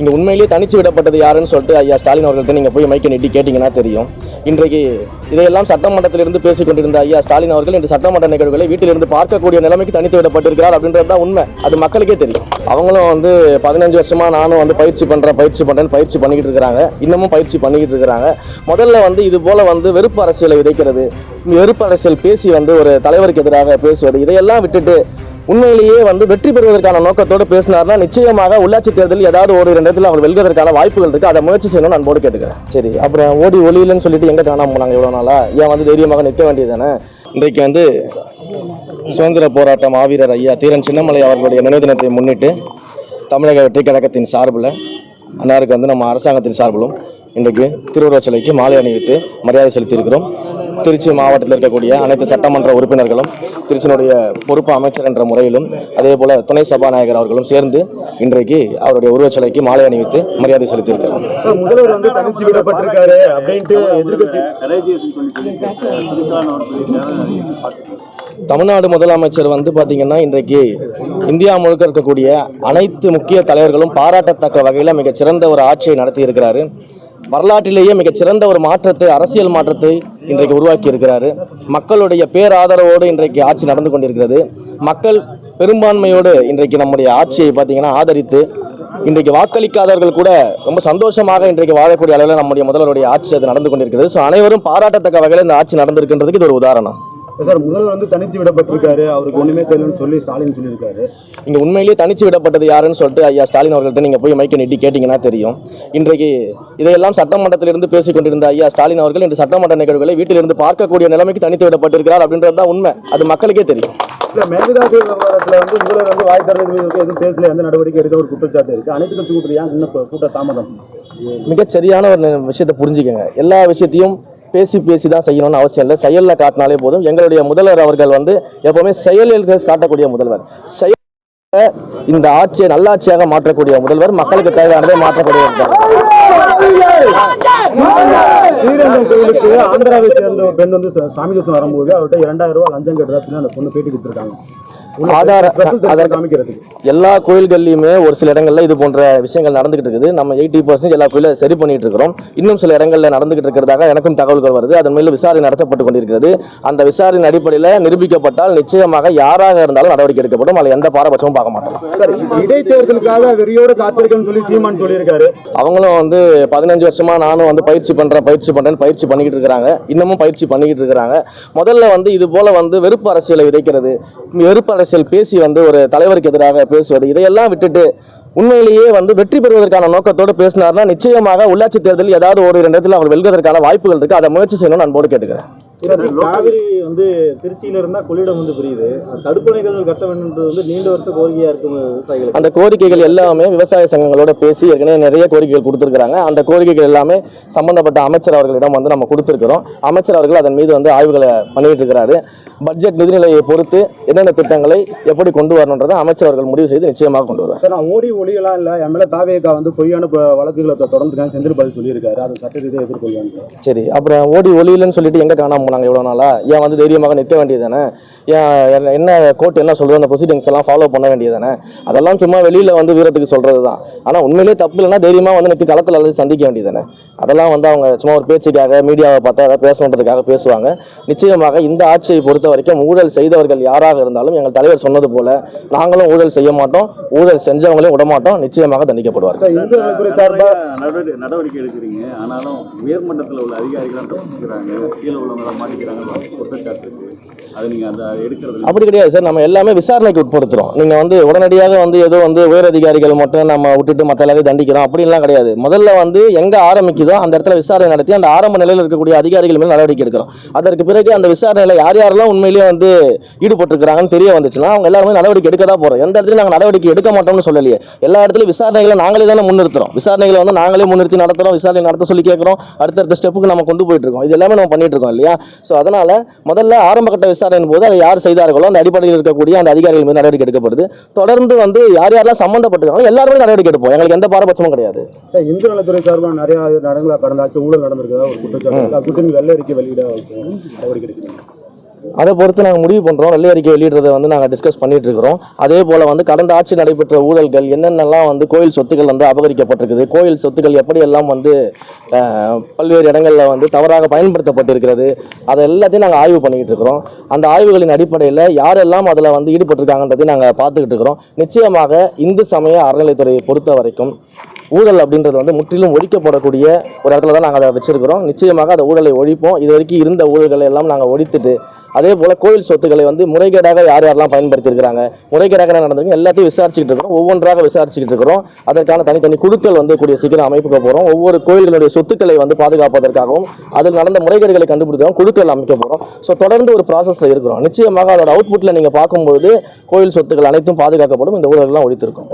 இங்கே உண்மையிலேயே தனிச்சு விடப்பட்டது யாருன்னு சொல்லிட்டு ஐயா ஸ்டாலின் அவர்கள்ட்ட நீங்கள் போய் மைக்கை நீட்டி கேட்டிங்கன்னா தெரியும். இன்றைக்கு இதையெல்லாம் சட்டமன்றத்திலிருந்து பேசிக் கொண்டிருந்த ஐயா ஸ்டாலின் அவர்கள் இன்று சட்டமன்ற நிகழ்வுகளை வீட்டிலிருந்து பார்க்கக்கூடிய நிலைமைக்கு தனித்து விடப்பட்டிருக்கிறார் அப்படின்றது தான் உண்மை. அது மக்களுக்கே தெரியும். அவங்களும் 15 வருஷமா நானும் பயிற்சி பண்ணுறேன்னு பயிற்சி பண்ணிக்கிட்டு இருக்கிறாங்க. இன்னமும் பயிற்சி பண்ணிக்கிட்டு இருக்கிறாங்க. முதல்ல இது போல வெறுப்பு அரசியலை விதைக்கிறது, வெறுப்பு அரசியல் பேசி ஒரு தலைவருக்கு எதிராக பேசுவது, இதையெல்லாம் விட்டுட்டு உண்மையிலேயே வெற்றி பெறுவதற்கான நோக்கத்தோடு பேசினார்னா நிச்சயமாக உள்ளாட்சி தேர்தலில் ஏதாவது ஒரு 2 இடத்துல அவர் வெல்வதற்கான வாய்ப்புகள் இருக்குது. அதை முயற்சி செய்யணும்னு அன்போடு கேட்டுக்கிறேன். சரி, அப்புறம் ஓடி ஒளியிலன்னு சொல்லிட்டு எங்கே காணாமல் போனாங்க இவ்வளோ நாளா? ஏன் தைரியமாக நிற்க வேண்டியது தானே? இன்றைக்கு சுதந்திர போராட்ட மாவீரர் ஐயா தீரன் சின்னமலை அவர்களுடைய நினைவு தினத்தை முன்னிட்டு தமிழக வெற்றி கழகத்தின் சார்பில் அன்னாருக்கு நம்ம அரசாங்கத்தின் சார்பிலும் இன்றைக்கு திருவுருவச் சிலைக்கு மாலை அணிவித்து மரியாதை செலுத்தியிருக்கிறோம். திருச்சி மாவட்டத்தில் இருக்கக்கூடிய அனைத்து சட்டமன்ற உறுப்பினர்களும் திருச்சியினுடைய பொறுப்பு அமைச்சர் என்ற முறையிலும் அதே போல துணை சபாநாயகர் அவர்களும் சேர்ந்து இன்றைக்கு அவருடைய உருவச்சிலைக்கு மாலை அணிவித்து மரியாதை செலுத்தியிருக்கிறார். முதல்வர் தனிச்சு விடப்பட்டிருக்காரு அப்படின்ட்டு தமிழ்நாடு முதலமைச்சர் பார்த்தீங்கன்னா இன்றைக்கு இந்தியா முழுக்க இருக்கக்கூடிய அனைத்து முக்கிய தலைவர்களும் பாராட்டத்தக்க வகையில் மிகச்சிறந்த ஒரு ஆட்சியை நடத்தி இருக்கிறாரு. வரலாற்றிலேயே மிகச்சிறந்த ஒரு மாற்றத்தை, அரசியல் மாற்றத்தை இன்றைக்கு உருவாக்கி இருக்கிறாரு. மக்களுடைய பேராதரவோடு இன்றைக்கு ஆட்சி நடந்து கொண்டிருக்கிறது. மக்கள் பெரும்பான்மையோடு இன்றைக்கு நம்முடைய ஆட்சியை பார்த்தீங்கன்னா ஆதரித்து இன்றைக்கு வாக்களிக்காதவர்கள் கூட ரொம்ப சந்தோஷமாக இன்றைக்கு வாழக்கூடிய அளவில் நம்முடைய முதல்வருடைய ஆட்சி அது நடந்து கொண்டிருக்கிறது. ஸோ அனைவரும் பாராட்டத்தக்க வகையில் இந்த ஆட்சி நடந்திருக்கின்றதுக்கு இது ஒரு உதாரணம். சார், முதல்வர் தனிச்சு விடப்பட்டிருக்காரு, அவருக்கு ஒண்ணுமே தெரியலன்னு சொல்லி ஸ்டாலின் சொல்லியிருக்காரு. இங்க உண்மையிலேயே தனிச்சு விடப்பட்டது யாருன்னு சொல்லிட்டு ஐயா ஸ்டாலின் அவர்கள்ட்ட நீங்க போய் மைக்கை நீட்டி கேட்டீங்கன்னா தெரியும். இன்றைக்கு இதையெல்லாம் சட்டமன்றத்திலிருந்து பேசிக் கொண்டிருந்த ஐயா ஸ்டாலின் அவர்கள் இன்று சட்டமன்ற நிகழ்வுகளை வீட்டிலிருந்து பார்க்கக்கூடிய நிலைமைக்கு தனித்து விடப்பட்டிருக்கிறார் அப்படின்றது தான் உண்மை. அது மக்களுக்கே தெரியும். மேகதாது விவகாரத்தில் முதல்வர் வாய் தரது எதுவும் பேசல, எந்த நடவடிக்கை எடுக்க ஒரு குற்றச்சாட்டு இருக்கு. அனைத்து கட்சி கூட்டத்தில் ஏன் இன்னும் கூட்ட தாமதம்? மிகச் சரியான ஒரு விஷயத்தை புரிஞ்சுக்கங்க. எல்லா விஷயத்தையும் பேசி தான் செய்யணும்னு அவசியம் இல்லை. செயலில் காட்டினாலே போதும். எங்களுடைய முதல்வர் அவர்கள் எப்பவுமே செயலில் காட்டக்கூடிய முதல்வர், இந்த ஆட்சியை நல்லாட்சியாக மாற்றக்கூடிய முதல்வர், மக்களுக்கு தேவையானதை மாற்றக்கூடிய கோயிலுக்கு ஆந்திராவை சேர்ந்த ஒரு பெண் சாமி தூக்கம் வரும்போது அவர்கிட்ட 2000 ரூபாய் லஞ்சம் கேட்டதா அந்த பொண்ணு பேட்டி கொடுத்துருக்காங்க. எல்லா கோயில்கள்லையுமே ஒரு சில இடங்கள்ல இது போன்ற விஷயங்கள் நடந்துகிட்டு இருக்குது. நம்ம 80% எல்லா கோயிலும் சரி பண்ணிட்டு இருக்கிறோம். இன்னும் சில இடங்கள்ல நடந்துகிட்டு இருக்கிறதாக எனக்கும் தகவல்கள் வருது. அதன் மேல விசாரணை நடத்தப்பட்டு கொண்டிருக்கிறது. அந்த விசாரணை அடிப்படையில் நிரூபிக்கப்பட்டால் நிச்சயமாக யாராக இருந்தாலும் நடவடிக்கை எடுக்கப்படும். அதில் எந்த பாரபட்சமும் பார்க்க மாட்டோம். இடைத்தேர்தலுக்காக வெறியோடு காத்திருக்கேன்னு சொல்லி சீமான் சொல்லியிருக்காரு. அவங்களும் 15 வருஷமா நானும் பயிற்சி பண்ணுறேன்னு பயிற்சி பண்ணிக்கிட்டு இருக்கிறாங்க. இன்னமும் பயிற்சி பண்ணிக்கிட்டு இருக்கிறாங்க. முதல்ல இது போல வெறுப்பு அரசியலை விதைக்கிறது, வெறுப்பு அரசியல் பேசி ஒரு தலைவருக்கு எதிராக பேசுவது, இதையெல்லாம் விட்டுட்டு உண்மையிலேயே வெற்றி பெறுவதற்கான நோக்கத்தோடு பேசினார்னா நிச்சயமாக உள்ளாட்சி தேர்தலில் ஏதாவது ஒரு 2 இடத்துல அவர் வெல்வதற்கான வாய்ப்புகள் இருக்கு. அதை முயற்சி செய்யணும்னு அன்போடு கேட்டுக்கிறேன். காவிரி திருச்சியில இருந்தா கொள்ளிடம் பிரியுது, தடுப்பணைகள் கட்ட வேண்டும் நீண்ட வருஷ கோரிக்கையா இருக்கும் விவசாயிகள். அந்த கோரிக்கைகள் எல்லாமே விவசாய சங்கங்களோட பேசி ஏற்கனவே நிறைய கோரிக்கைகள் கொடுத்திருக்கிறாங்க. அந்த கோரிக்கைகள் எல்லாமே சம்பந்தப்பட்ட அமைச்சர் அவர்களிடம் நம்ம கொடுத்திருக்கிறோம். அமைச்சர் அவர்கள் அதன் மீது ஆய்வுகளை பண்ணிட்டு இருக்கிறாரு. பட்ஜெட் நிதிநிலையை பொறுத்து என்னென்ன திட்டங்களை எப்படி கொண்டு வரணுன்றதை அமைச்சர் அவர்கள் முடிவு செய்து நிச்சயமாக கொண்டு வருவார். சார், நான் ஓடி ஒளியெல்லாம் இல்லை, என் மேலே தாவேக்கா பொய்யான வழக்குகளை தொடர்ந்து செந்தில் பதில் சொல்லியிருக்காரு. அதை சட்ட ரீதியாக எதிர்கொள்வாங்க. சரி, அப்புறம் ஓடி ஒளியிலன்னு சொல்லிட்டு எங்கே காணாமல் போனாங்க இவ்வளோ நாளா? ஏன் தைரியமாக நிற்க வேண்டியது தானே? ஏன் என்ன கோர்ட் என்ன சொல்கிறது, அந்த ப்ரொசீடிங்ஸ் எல்லாம் ஃபாலோ பண்ண வேண்டியது தானே? அதெல்லாம் சும்மா வெளியில் வீரத்துக்கு சொல்கிறது தான். ஆனால் உண்மையிலேயே தப்பு இல்லைன்னா தைரியமாக நிற்க களத்தில் அல்லது சந்திக்க வேண்டியது தானே? அதெல்லாம் அவங்க சும்மா ஒரு பேச்சுக்காக மீடியாவை பார்த்தா அதை பேசணுன்றதுக்காக பேசுவாங்க. நிச்சயமாக இந்த ஆட்சியை பொறுத்த வரைக்கும் ஊழல் செய்தவர்கள் யாராக இருந்தாலும் எங்கள் தலைவர் சொன்னது போல நாங்களும் ஊழல் செய்ய மாட்டோம், ஊழல் செஞ்சவங்களையும் விடமாட்டோம், நிச்சயமாக தண்டிக்கப்படுவார்கள். நடவடிக்கை எடுக்கிறீங்க, ஆனாலும் உயர்மட்டத்தில் உள்ள அதிகாரிகள் கீழே உள்ளவங்க மாட்டிக்கிறாங்க, அப்படி கிடையாது சார். நம்ம எல்லாமே விசாரணைக்கு உட்படுத்துறோம். நீங்க உடனடியாக ஏதோ உயர் அதிகாரிகள் மட்டும் நம்ம விட்டுட்டு மற்ற எல்லாரையும் தண்டிக்கிறோம் அப்படின்லாம் கிடையாது. முதல்ல எங்க ஆரம்பிக்குதோ அந்த இடத்துல விசாரணை நடத்தி அந்த ஆரம்ப நிலையில் இருக்கக்கூடிய அதிகாரிகள் மேல் நடவடிக்கை எடுக்கிறோம். அதற்கு பிறகு அந்த விசாரணையில யார் யாரெல்லாம் உண்மையிலேயே ஈடுபட்டிருக்கிறாங்கன்னு தெரிய வந்துச்சுன்னா அவங்க எல்லாருமே நடவடிக்கை எடுக்க தான் போறோம். எந்த இடத்துலையும் நாங்கள் நடவடிக்கை எடுக்க மாட்டோம்னு சொல்லலையே. எல்லா இடத்துலையும் விசாரணைகளை நாங்களே தானே முன்னிறுத்துறோம். விசாரணைகளை நாங்களே முன்னிறுத்தி நடத்துறோம். விசாரணை நடத்த சொல்லி கேட்கிறோம். அடுத்தடுத்த ஸ்டெப்புக்கு நம்ம கொண்டு போயிட்டு இருக்கோம். இது எல்லாமே நம்ம பண்ணிட்டு இருக்கோம் இல்லையா? ஸோ அதனால முதல்ல ஆரம்ப கட்ட விசாரணை போது அதை யார் செய்தார்களோ அந்த அடிப்படையில் இருக்கக்கூடிய அந்த அதிகாரிகள் மீது நடவடிக்கை எடுக்கப்படுது. தொடர்ந்து யார் யாரெல்லாம் சம்பந்தப்பட்டிருக்காங்களோ எல்லாருமே நடவடிக்கை எடுப்போம். எங்களுக்கு எந்த பாரபட்சமும் கிடையாது. இந்து நலத்துறை சார்பாக நிறைய நடந்தா கடந்த ஆட்சி ஊழல் நடந்திருக்குதா ஒரு குற்றச்சாட்டு, வெள்ளை அறிக்கை வெளியிட நடவடிக்கை எடுக்கிறீங்க. அதை பொறுத்து நாங்கள் முடிவு பண்ணுறோம். வெள்ளை அறிக்கை வெளியிடுறதை வந்து நாங்கள் டிஸ்கஸ் பண்ணிட்டு இருக்கிறோம். அதே போல் வந்து கடந்த ஆட்சி நடைபெற்ற ஊழல்கள் என்னென்னலாம் வந்து கோயில் சொத்துக்கள் வந்து அபகரிக்கப்பட்டிருக்குது, கோயில் சொத்துக்கள் எப்படியெல்லாம் வந்து பல்வேறு இடங்களில் வந்து தவறாக பயன்படுத்தப்பட்டிருக்கிறது, அதை எல்லாத்தையும் நாங்கள் ஆய்வு பண்ணிக்கிட்டு இருக்கிறோம். அந்த ஆய்வுகளின் அடிப்படையில் யாரெல்லாம் அதில் வந்து ஈடுபட்டிருக்காங்கன்றதை நாங்கள் பார்த்துக்கிட்டு இருக்கிறோம். நிச்சயமாக இந்து சமய அறநிலைத்துறையை பொறுத்த வரைக்கும் ஊழல் அப்படின்றது வந்து முற்றிலும் ஒழிக்கப்படக்கூடிய ஒரு இடத்துல தான் நாங்கள் அதை வச்சிருக்கிறோம். நிச்சயமாக அந்த ஊழலை ஒழிப்போம். இது வரைக்கும் இருந்த ஊழல்களை எல்லாம் நாங்கள் ஒழித்துட்டு, அதே போல் கோயில் சொத்துக்களை வந்து முறைகேடாக யாரெல்லாம் பயன்படுத்தியிருக்கிறாங்க, முறைகேடாக நடந்திருக்கு எல்லாத்தையும் விசாரிச்சுக்கிட்டு இருக்கிறோம். ஒவ்வொன்றாக விசாரிச்சுக்கிட்டு இருக்கிறோம். அதற்கான தனித்தனி குழுக்கள் வந்து கூடிய சீக்கிரம் அமைப்புக்க போகிறோம். ஒவ்வொரு கோயில்களுடைய சொத்துக்களை வந்து பாதுகாப்பதற்காகவும் அதில் நடந்த முறைகேடுகளை கண்டுபிடிக்கவும் குழுக்கள் அமைக்க போகிறோம். ஸோ தொடர்ந்து ஒரு ப்ராசஸில் இருக்கிறோம். நிச்சயமாக அதோட அவுட்புட்டில் நீங்கள் பார்க்கும்போது கோயில் சொத்துக்கள் அனைத்தும் பாதுகாக்கப்படும். இந்த ஊழல்கள்லாம் ஒழித்திருக்கும்.